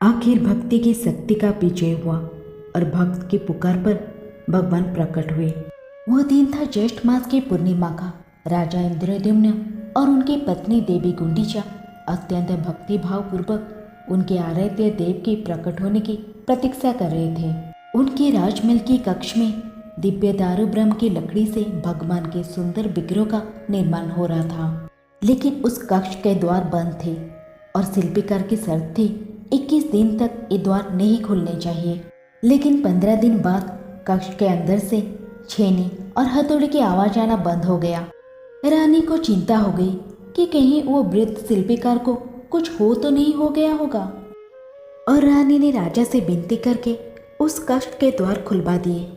आखिर भक्ति की शक्ति का विजय हुआ और भक्त की पुकार पर भगवान प्रकट हुए। वह दिन था ज्येष्ठ मास की पूर्णिमा का। राजा इंद्रद्युम्न और उनकी पत्नी देवी गुंडीचा अत्यंत भक्ति भाव पूर्वक उनके आराध्य देव के प्रकट होने की प्रतीक्षा कर रहे थे। उनके राजमहल की कक्ष में दिव्य दारू ब्रह्म की लकड़ी से भगवान के सुंदर विग्रह का निर्माण हो रहा था, लेकिन उस कक्ष के द्वार बंद थे और शिल्पीकार की शर्त थी 21 दिन तक ये द्वार नहीं खुलने चाहिए। लेकिन 15 दिन बाद कक्ष के अंदर से छेनी और हथौड़े की आवाज आना बंद हो गया। रानी को चिंता हो गई कि कहीं वो वृद्ध शिल्पीकार को कुछ हो तो नहीं हो गया होगा, और रानी ने राजा से विनती करके उस कक्ष के द्वार खुलवा दिए।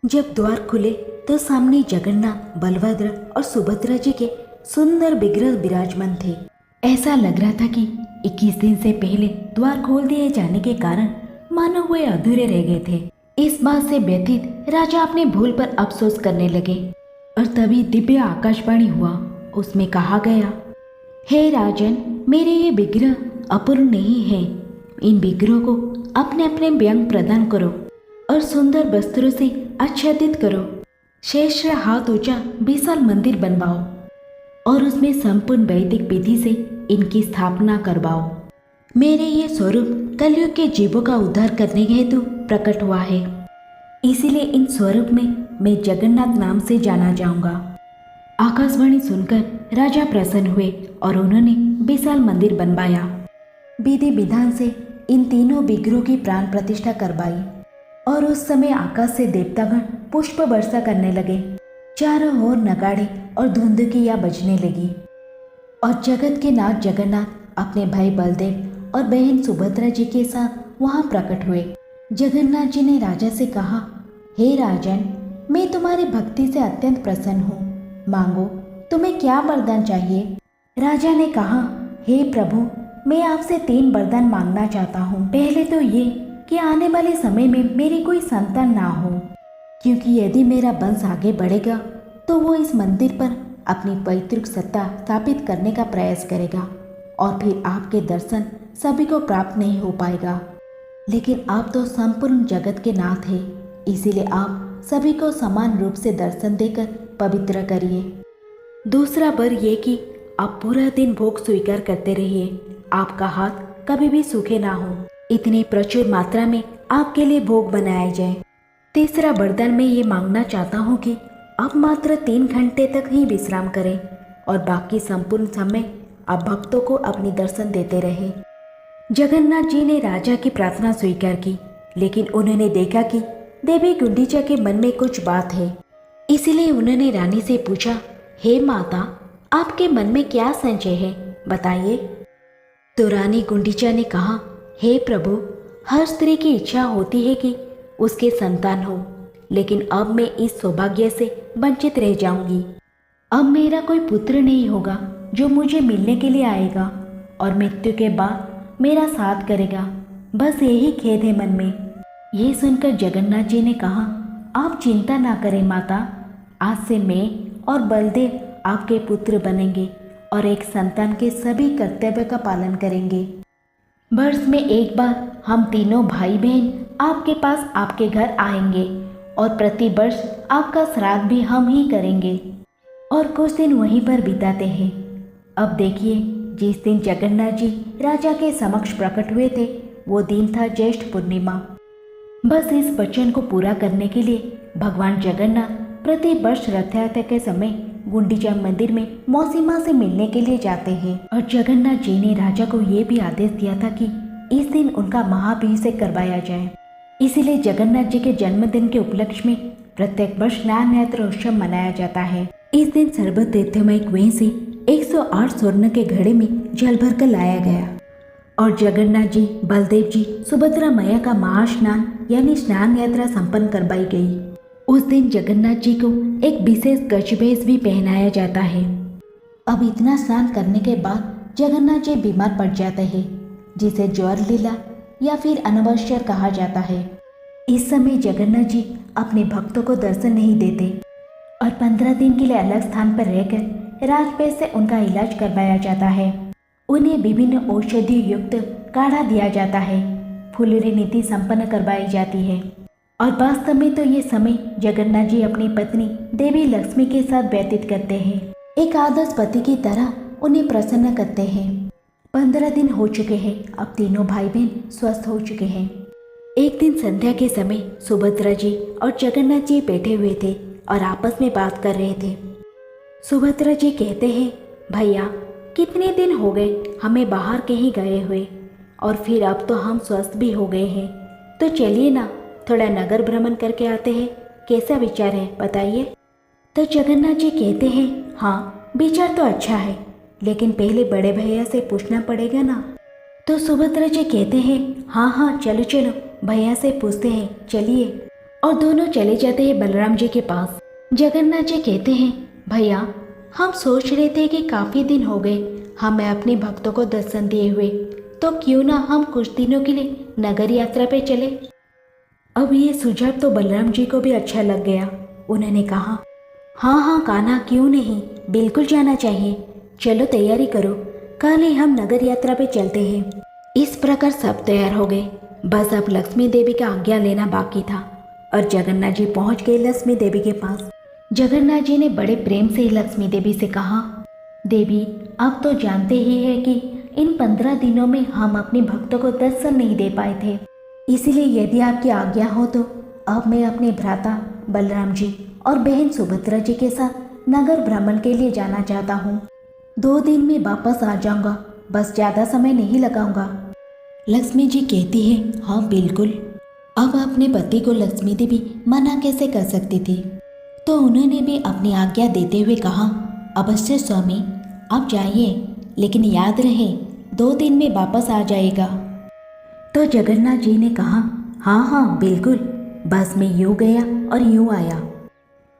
जब द्वार खुले तो सामने जगन्नाथ, बलभद्र और सुभद्रा जी के सुंदर विग्रह विराजमान थे। ऐसा लग रहा था कि 21 दिन से पहले द्वार खोल दिए जाने के कारण मानो वे अधूरे रह गए थे। इस बात से व्यथित राजा अपने भूल पर अफसोस करने लगे और तभी दिव्य आकाशवाणी हुआ। उसमें कहा गया, हे राजन, मेरे ये विग्रह अपूर्ण नहीं है। इन विग्रहों को अपने अपने व्यंग प्रदान करो और सुंदर वस्त्रों से आच्छादित करो। शेष हाथ ऊंचा विशाल मंदिर बनवाओ और उसमें संपूर्ण वैदिक विधि से इनकी स्थापना करवाओ। मेरे ये स्वरूप कलयुग के जीवों का उद्धार करने के हेतु प्रकट हुआ है, इसीलिए इन स्वरूप में मैं जगन्नाथ नाम से जाना जाऊंगा। आकाशवाणी सुनकर राजा प्रसन्न हुए और उन्होंने विशाल मंदिर बनवाया। विधि विधान से इन तीनों विग्रहों की प्राण प्रतिष्ठा करवाई और उस समय आकाश से देवतागण पुष्प वर्षा करने लगे। चारों ओर नगाड़े और धुंधुकियां बजने लगी और जगत के नाथ जगन्नाथ अपने भाई बलदेव और बहन सुभद्रा जी के साथ वहां प्रकट हुए। जगन्नाथ जी ने राजा से कहा, हे राजन, मैं तुम्हारी भक्ति से अत्यंत प्रसन्न हूँ। मांगो, तुम्हें क्या वरदान चाहिए? राजा ने कहा, हे प्रभु, मैं आपसे 3 वरदान मांगना चाहता हूँ। पहले तो ये कि आने वाले समय में मेरी कोई संतान ना हो, क्योंकि यदि मेरा वंश आगे बढ़ेगा तो वो इस मंदिर पर अपनी पैतृक सत्ता स्थापित करने का प्रयास करेगा और फिर आपके दर्शन सभी को प्राप्त नहीं हो पाएगा। लेकिन आप तो संपूर्ण जगत के नाथ हैं, इसीलिए आप सभी को समान रूप से दर्शन देकर पवित्र करिए। दूसरा वर ये कि आप पूरा दिन भोग स्वीकार करते रहिए, आपका हाथ कभी भी सूखे ना हो। इतनी प्रचुर मात्रा में आपके लिए भोग बनाया जाए। तीसरा वरदान मैं ये मांगना चाहता हूँ कि आप मात्र 3 घंटे तक ही विश्राम करें और बाकी संपूर्ण समय आप भक्तों को अपनी दर्शन देते रहे। जगन्नाथ जी ने राजा की प्रार्थना स्वीकार की, लेकिन उन्होंने देखा कि देवी गुंडीचा के मन में कुछ बात है, इसीलिए उन्होंने रानी से पूछा, हे माता, आपके मन में क्या संशय है, बताइए। तो रानी गुंडीचा ने कहा, हे प्रभु, हर स्त्री की इच्छा होती है कि उसके संतान हो, लेकिन अब मैं इस सौभाग्य से वंचित रह जाऊंगी। अब मेरा कोई पुत्र नहीं होगा जो मुझे मिलने के लिए आएगा और मृत्यु के बाद मेरा साथ करेगा। बस यही खेद है मन में। ये सुनकर जगन्नाथ जी ने कहा, आप चिंता ना करें माता, आज से मैं और बलदेव आपके पुत्र बनेंगे और एक संतान के सभी कर्तव्य का पालन करेंगे। वर्ष में एक बार हम तीनों भाई बहन आपके पास आपके घर आएंगे और प्रति वर्ष आपका श्राद्ध भी हम ही करेंगे और कुछ दिन वहीं पर बिताते हैं। अब देखिए, जिस दिन जगन्नाथ जी राजा के समक्ष प्रकट हुए थे वो दिन था ज्येष्ठ पूर्णिमा। बस इस वचन को पूरा करने के लिए भगवान जगन्नाथ प्रति वर्ष रथ यात्रा के समय गुंडीचा मंदिर में मौसी माँ से मिलने के लिए जाते हैं। और जगन्नाथ जी ने राजा को ये भी आदेश दिया था कि इस दिन उनका महाअभिषेक करवाया जाए। इसीलिए जगन्नाथ जी के जन्मदिन के उपलक्ष्य में प्रत्येक वर्ष स्नान यात्रा उत्सव मनाया जाता है। इस दिन सर्वतीर्थमय कुएं से 108 स्वर्ण के घड़े में जल भरकर लाया गया और जगन्नाथ जी, बलदेव जी, सुभद्रा मैया का महास्नान यानी स्नान यात्रा संपन्न करवाई गई। उस दिन जगन्नाथ जी को एक विशेष गजवेश भी पहनाया जाता है। अब इतना स्नान करने के बाद जगन्नाथ जी बीमार पड़ जाते हैं, जिसे ज्वर लीला या फिर अनवश्यर कहा जाता है। इस समय जगन्नाथ जी अपने भक्तों को दर्शन नहीं देते और 15 दिन के लिए अलग स्थान पर रहकर राजपेश से उनका इलाज करवाया जाता है। उन्हें विभिन्न औषधि युक्त काढ़ा दिया जाता है, फुलरी नीति संपन्न करवाई जाती है। और वास्तव में तो ये समय जगन्नाथ जी अपनी पत्नी देवी लक्ष्मी के साथ व्यतीत करते हैं। एक आदर्श पति की तरह उन्हें प्रसन्न करते हैं। 15 दिन हो चुके हैं। अब तीनों भाई बहन स्वस्थ हो चुके हैं। एक दिन संध्या के समय सुभद्रा जी और जगन्नाथ जी बैठे हुए थे और आपस में बात कर रहे थे। सुभद्रा जी कहते हैं, भैया कितने दिन हो गए हमें बाहर कहीं गए हुए, और फिर अब तो हम स्वस्थ भी हो गए हैं, तो चलिए ना थोड़ा नगर भ्रमण करके आते हैं। कैसा विचार है बताइए। तो जगन्नाथ जी कहते हैं, हाँ विचार तो अच्छा है, लेकिन पहले बड़े भैया से पूछना पड़ेगा ना। तो सुभद्रा जी कहते हैं, हाँ हाँ चलो चलो भैया से पूछते हैं, चलिए। और दोनों चले जाते हैं बलराम जी के पास। जगन्नाथ जी कहते हैं, भैया हम सोच रहे थे कि काफ़ी दिन हो गए हमें अपने भक्तों को दर्शन दिए हुए, तो क्यों ना हम कुछ दिनों के लिए नगर यात्रा पे चले। अब ये सुझाव तो बलराम जी को भी अच्छा लग गया। उन्होंने कहा, हाँ हाँ कान्हा क्यों नहीं, बिल्कुल जाना चाहिए। चलो तैयारी करो, कल ही हम नगर यात्रा पे चलते हैं। इस प्रकार सब तैयार हो गए। बस अब लक्ष्मी देवी का आज्ञा लेना बाकी था और जगन्नाथ जी पहुंच गए लक्ष्मी देवी के पास। जगन्नाथ जी ने बड़े प्रेम से लक्ष्मी देवी से कहा, देवी आप तो जानते ही हैं कि इन 15 दिनों में हम अपने भक्तों को दर्शन नहीं दे पाए थे, इसलिए यदि आपकी आज्ञा हो तो अब मैं अपने भ्राता बलराम जी और बहन सुभद्रा जी के साथ नगर भ्रमण के लिए जाना चाहता हूँ। 2 दिन में वापस आ जाऊंगा, बस ज़्यादा समय नहीं लगाऊंगा। लक्ष्मी जी कहती है, हाँ बिल्कुल। अब अपने पति को लक्ष्मी देवी मना कैसे कर सकती थी, तो उन्होंने भी अपनी आज्ञा देते हुए कहा, अवश्य स्वामी आप जाइए, लेकिन याद रहे 2 दिन में वापस आ जाएगा। तो जगन्नाथ जी ने कहा, हाँ हाँ बिल्कुल, बस मैं यूँ गया और यूँ आया।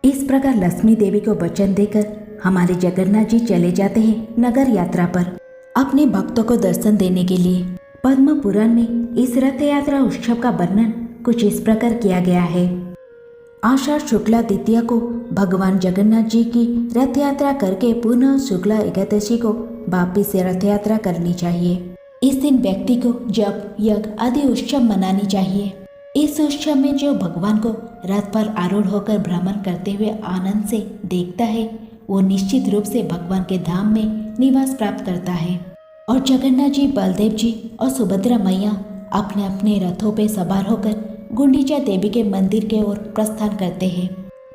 इस प्रकार लक्ष्मी देवी को वचन देकर हमारे जगन्नाथ जी चले जाते हैं नगर यात्रा पर अपने भक्तों को दर्शन देने के लिए। पद्म पुराण में इस रथ यात्रा उत्सव का वर्णन कुछ इस प्रकार किया गया है। आषाढ़ शुक्ला द्वितीया को भगवान जगन्नाथ जी की रथ यात्रा करके पुनः शुक्ला एकादशी को वापिस रथ यात्रा करनी चाहिए। इस दिन व्यक्ति को जप यज्ञ आदि उत्सव मनानी चाहिए। इस उत्सव में जो भगवान को रथ पर आरूढ़ होकर भ्रमण करते हुए आनंद से देखता है, वो निश्चित रूप से भगवान के धाम में निवास प्राप्त करता है। और जगन्नाथ जी, बलदेव जी और सुभद्रा मैया अपने अपने रथों पे सवार होकर गुंडीचा देवी के मंदिर के ओर प्रस्थान करते हैं।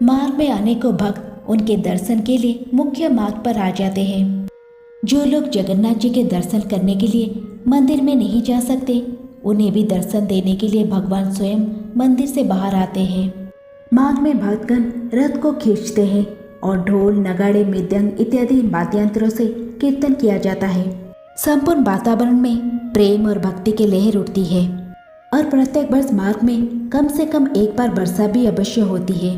मार्ग में अनेकों भक्त उनके दर्शन के लिए मुख्य मार्ग पर आ जाते हैं। जो लोग जगन्नाथ जी के दर्शन करने के लिए मंदिर में नहीं जा सकते, उन्हें भी दर्शन देने के लिए भगवान स्वयं मंदिर से बाहर आते हैं। मार्ग में भक्तगण रथ को खींचते हैं और ढोल, नगाड़े, मृदंग इत्यादि वाद्ययंत्रों से कीर्तन किया जाता है। संपूर्ण वातावरण में प्रेम और भक्ति की लहर उठती है और प्रत्येक वर्ष मार्ग में कम से कम एक बार वर्षा भी अवश्य होती है।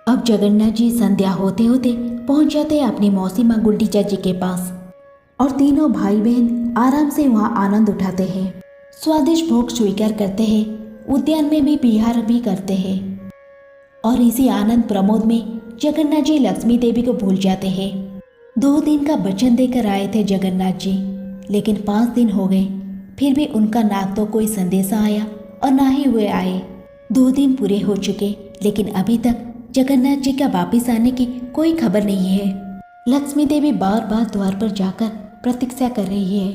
अब जगन्नाथ जी संध्या होते होते पहुंच जाते हैं अपनी मौसी माँ गुंडीचा जी के पास और तीनों भाई बहन आराम से वहां आनंद उठाते हैं, स्वादिष्ट भोग स्वीकार करते हैं, उद्यान में भी विहार भी करते हैं। और इसी आनंद प्रमोद में जगन्नाथ जी लक्ष्मी देवी को भूल जाते हैं। 2 दिन का वचन देकर आए थे जगन्नाथ जी, लेकिन 5 दिन हो गए, फिर भी उनका ना तो कोई संदेशा आया और ना ही वे आए। 2 दिन पूरे हो चुके, लेकिन अभी तक जगन्नाथ जी का वापिस आने की कोई खबर नहीं है। लक्ष्मी देवी बार बार द्वार पर जाकर प्रतीक्षा कर रही है,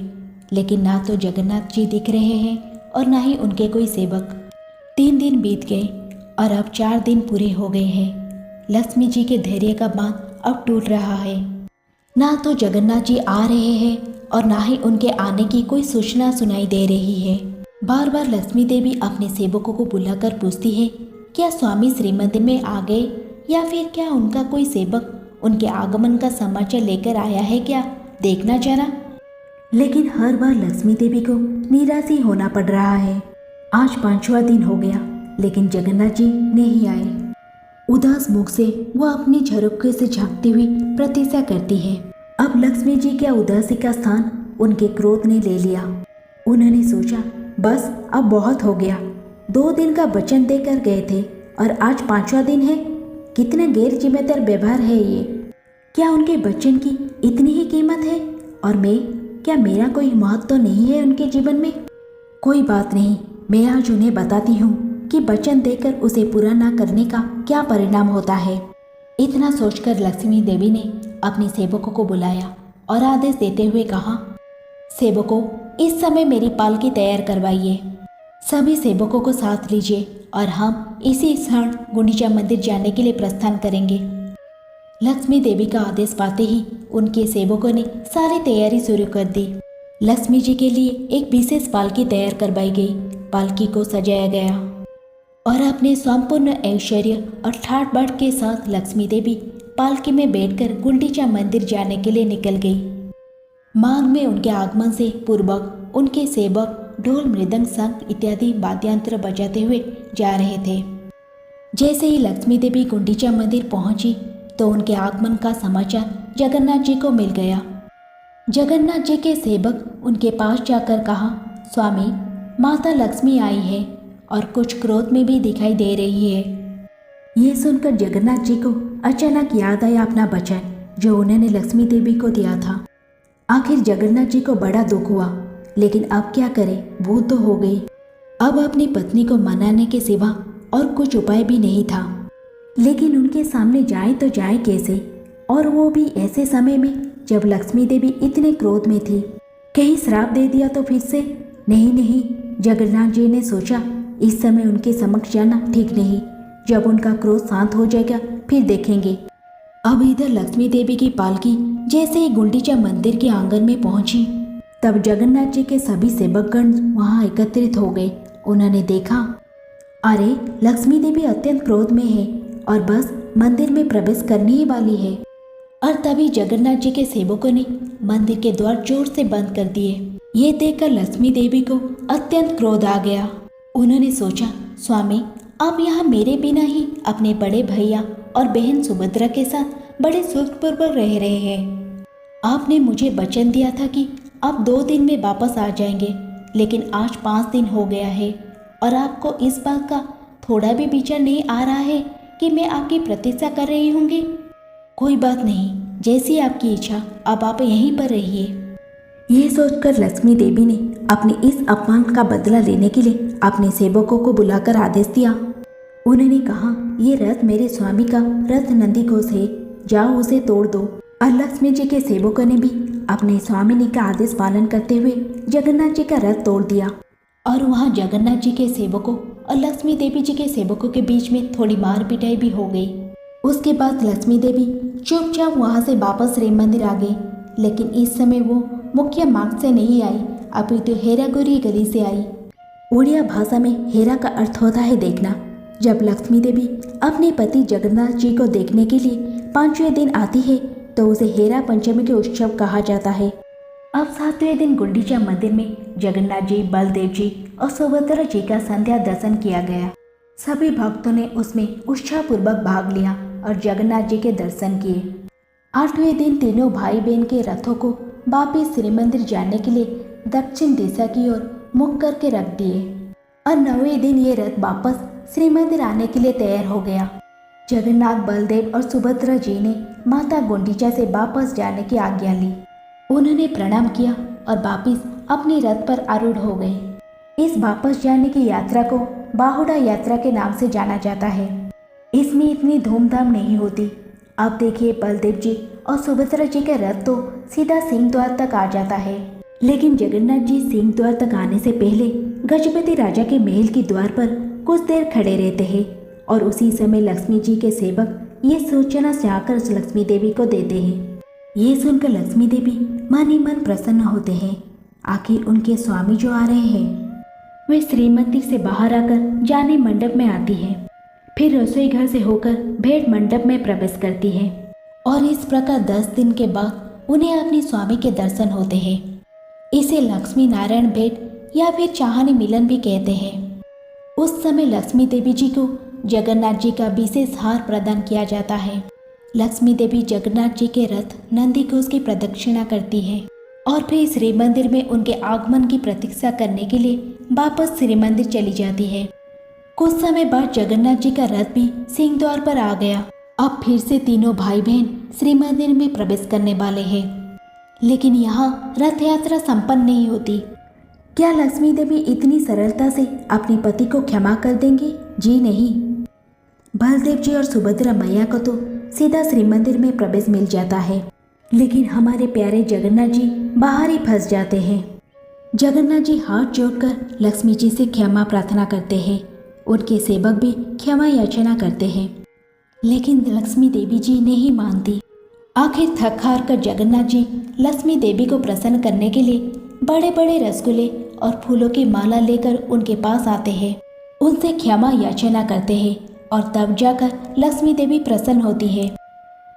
लेकिन ना तो जगन्नाथ जी दिख रहे हैं और ना ही उनके कोई सेवक। 3 दिन बीत गए और अब 4 दिन पूरे हो गए हैं। लक्ष्मी जी के धैर्य का बांध अब टूट रहा है। ना तो जगन्नाथ जी आ रहे हैं और ना ही उनके आने की कोई सूचना सुनाई दे रही है। बार बार लक्ष्मी देवी अपने सेवकों को बुलाकर पूछती है, क्या स्वामी श्रीमंदिर में आ गए, या फिर क्या उनका कोई सेवक उनके आगमन का समाचार लेकर आया है क्या, देखना जरा। लेकिन हर बार लक्ष्मी देवी को निराश ही होना पड़ रहा है। आज 5वां दिन हो गया, लेकिन जगन्नाथ जी नहीं आए। उदास मुख से वह अपनी झरोखे से झांकती हुई प्रतीक्षा करती है। अब लक्ष्मी जी के उदासी का स्थान उनके क्रोध ने ले लिया। उन्होंने सोचा, बस अब बहुत हो गया। 2 दिन का वचन देकर गए थे और आज 5वां दिन है। कितना गैर जिम्मेदार व्यवहार है ये। क्या उनके वचन की इतनी ही कीमत है और क्या मेरा कोई महत्व तो नहीं है उनके जीवन में। कोई बात नहीं, मैं आज उन्हें बताती हूँ कि वचन देकर उसे पूरा ना करने का क्या परिणाम होता है। इतना सोचकर लक्ष्मी देवी ने अपने सेवकों को बुलाया और आदेश देते हुए कहा, सेवकों, इस समय मेरी पालकी तैयार करवाइए। सभी सेवकों को साथ लीजिए और हम इसी क्षण गुंडीचा मंदिर जाने के लिए प्रस्थान करेंगे। लक्ष्मी देवी का आदेश पाते ही उनके सेवकों ने सारी तैयारी शुरू कर दी। लक्ष्मी जी के लिए एक विशेष पालकी तैयार करवाई गई। पालकी को सजाया गया और अपने संपूर्ण ऐश्वर्य और ठाट बाट के साथ लक्ष्मी देवी पालकी में बैठकर गुंडीचा मंदिर जाने के लिए निकल गई। मार्ग में उनके आगमन से पूर्वक उनके सेवक ढोल, मृदंग, शंख इत्यादि वाद्यंत्र बजाते हुए जा रहे थे। जैसे ही लक्ष्मी देवी गुंडीचा मंदिर पहुंची तो उनके आगमन का समाचार जगन्नाथ जी को मिल गया। जगन्नाथ जी के सेवक उनके पास जाकर कहा, स्वामी, माता लक्ष्मी आई है और कुछ क्रोध में भी दिखाई दे रही है। ये सुनकर जगन्नाथ जी को अचानक याद आया अपना वचन जो उन्होंने लक्ष्मी देवी को दिया था। आखिर जगन्नाथ जी को बड़ा दुख हुआ, लेकिन अब क्या करें, वो तो हो गई। अब अपनी पत्नी को मनाने के सिवा और कुछ उपाय भी नहीं था। लेकिन उनके सामने जाए तो जाए कैसे, और वो भी ऐसे समय में जब लक्ष्मी देवी इतने क्रोध में थी। कहीं श्राप दे दिया तो फिर से? नहीं, जगन्नाथ जी ने सोचा इस समय उनके समक्ष जाना ठीक नहीं। जब उनका क्रोध शांत हो जाएगा फिर देखेंगे। अब इधर लक्ष्मी देवी की पालकी जैसे ही गुंडीचा मंदिर के आंगन में पहुंची तब जगन्नाथ जी के सभी सेवकगण वहां एकत्रित हो गए। उन्होंने देखा, अरे लक्ष्मी देवी अत्यंत क्रोध में है और बस मंदिर में प्रवेश करने ही वाली है। और तभी जगन्नाथ जी के सेवकों ने मंदिर के द्वार जोर से बंद कर दिए। ये देखकर लक्ष्मी देवी को अत्यंत क्रोध आ गया। उन्होंने सोचा, स्वामी, आप यहाँ मेरे बिना ही अपने बड़े भैया और बहन सुभद्रा के साथ बड़े सुखपूर्वक रह रहे हैं। आपने मुझे वचन दिया था कि आप 2 दिन में वापस आ जाएंगे, लेकिन आज 5 दिन हो गया है और आपको इस बात का थोड़ा भी विचार नहीं आ रहा है कि मैं आपकी प्रतीक्षा कर रही होंगी। कोई बात नहीं, जैसी आपकी इच्छा, अब आप यहीं पर रहिए। ये सोचकर लक्ष्मी देवी ने अपने इस अपमान का बदला लेने के लिए अपने सेवकों को बुलाकर आदेश दिया। उन्होंने कहा, ये रथ मेरे स्वामी का रथ नंदी घोष है, जाओ उसे तोड़ दो। और लक्ष्मी जी के सेवकों ने भी अपने स्वामिनी का आदेश पालन करते हुए जगन्नाथ जी का रथ तोड़ दिया। और वहाँ जगन्नाथ जी के सेवकों और लक्ष्मी देवी जी के सेवकों के बीच में थोड़ी मार पिटाई भी हो गई। उसके बाद लक्ष्मी देवी चुपचाप वहाँ से वापस श्री मंदिर आ गई। लेकिन इस समय वो मुख्य मार्ग से नहीं आई, अपितु हेरागुरी गली से आई। उड़िया भाषा में हेरा का अर्थ होता है देखना। जब लक्ष्मी देवी अपने पति जगन्नाथ जी को देखने के लिए 5वें दिन आती है तो उसे हेरा पंचमी के उत्सव कहा जाता है। अब 7वें दिन गुंडीचा मंदिर में जगन्नाथ जी, बलदेव जी और सुभद्रा जी का संध्या दर्शन किया गया। सभी भक्तों ने उसमें उत्साहपूर्वक भाग लिया और जगन्नाथ जी के दर्शन किए। 8वें दिन तीनों भाई बहन के रथों को वापिस श्री मंदिर जाने के लिए दक्षिण दिशा की ओर मुख करके रख दिए और 9वें दिन ये रथ वापस श्री मंदिर आने के लिए तैयार हो गया। जगन्नाथ, बलदेव और सुभद्रा जी ने माता गुंडीचा से वापस जाने की आज्ञा ली। उन्होंने प्रणाम किया और वापिस अपने रथ पर आरूढ़ हो गए। इस वापस जाने की यात्रा को बाहुड़ा यात्रा के नाम से जाना जाता है। इसमें इतनी धूमधाम नहीं होती। अब देखिए, बलदेव जी और सुभद्रा जी का रथ तो सीधा सिंह द्वार तक आ जाता है, लेकिन जगन्नाथ जी सिंह द्वार तक आने से पहले गजपति राजा के महल के द्वार पर कुछ देर खड़े रहते हैं और उसी समय लक्ष्मी जी के सेवक ये सूचना चाहकर लक्ष्मी देवी को देते हैं। ये सुनकर लक्ष्मी देवी मन ही मन प्रसन्न होते हैं। आखिर उनके स्वामी जो आ रहे हैं। वे श्री मंदिर से बाहर आकर जाने मंडप में आती है, फिर रसोई घर से होकर भेंट मंडप में प्रवेश करती है और इस प्रकार 10 दिन के बाद उन्हें अपने स्वामी के दर्शन होते हैं। इसे लक्ष्मी नारायण भेंट या फिर चाहनी मिलन भी कहते हैं। उस समय लक्ष्मी देवी जी को जगन्नाथ जी का विशेष हार प्रदान किया जाता है। लक्ष्मी देवी जगन्नाथ जी के रथ नंदी घोष की प्रदक्षिणा करती है और फिर श्री मंदिर में उनके आगमन की प्रतीक्षा करने के लिए वापस श्री मंदिर चली जाती है। कुछ समय बाद जगन्नाथ जी का रथ भी सिंह द्वार पर आ गया। अब फिर से तीनों भाई बहन श्री मंदिर में प्रवेश करने वाले हैं, लेकिन यहाँ रथ यात्रा संपन्न नहीं होती। क्या लक्ष्मी देवी इतनी सरलता से अपने पति को क्षमा कर देंगे? जी नहीं। बलदेव जी और सुभद्रा मैया को तो सीधा श्री मंदिर में प्रवेश मिल जाता है, लेकिन हमारे प्यारे जगन्नाथ जी बाहर ही फंस जाते हैं। जगन्नाथ जी हाथ जोड़कर लक्ष्मी जी से क्षमा प्रार्थना करते हैं। उनके सेवक भी क्षमा याचना करते हैं, लेकिन लक्ष्मी देवी जी नहीं मानती। आखिर थक हार कर जगन्नाथ जी लक्ष्मी देवी को प्रसन्न करने के लिए बड़े बड़े रसगुल्ले और फूलों की माला लेकर उनके पास आते हैं, उनसे क्षमा याचना करते हैं और तब जाकर लक्ष्मी देवी प्रसन्न होती है।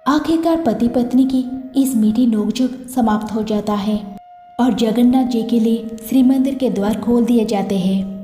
आखिरकार पति पत्नी की इस मीठी नोकझोंक समाप्त हो जाता है और जगन्नाथ जी के लिए श्री मंदिर के द्वार खोल दिए जाते हैं।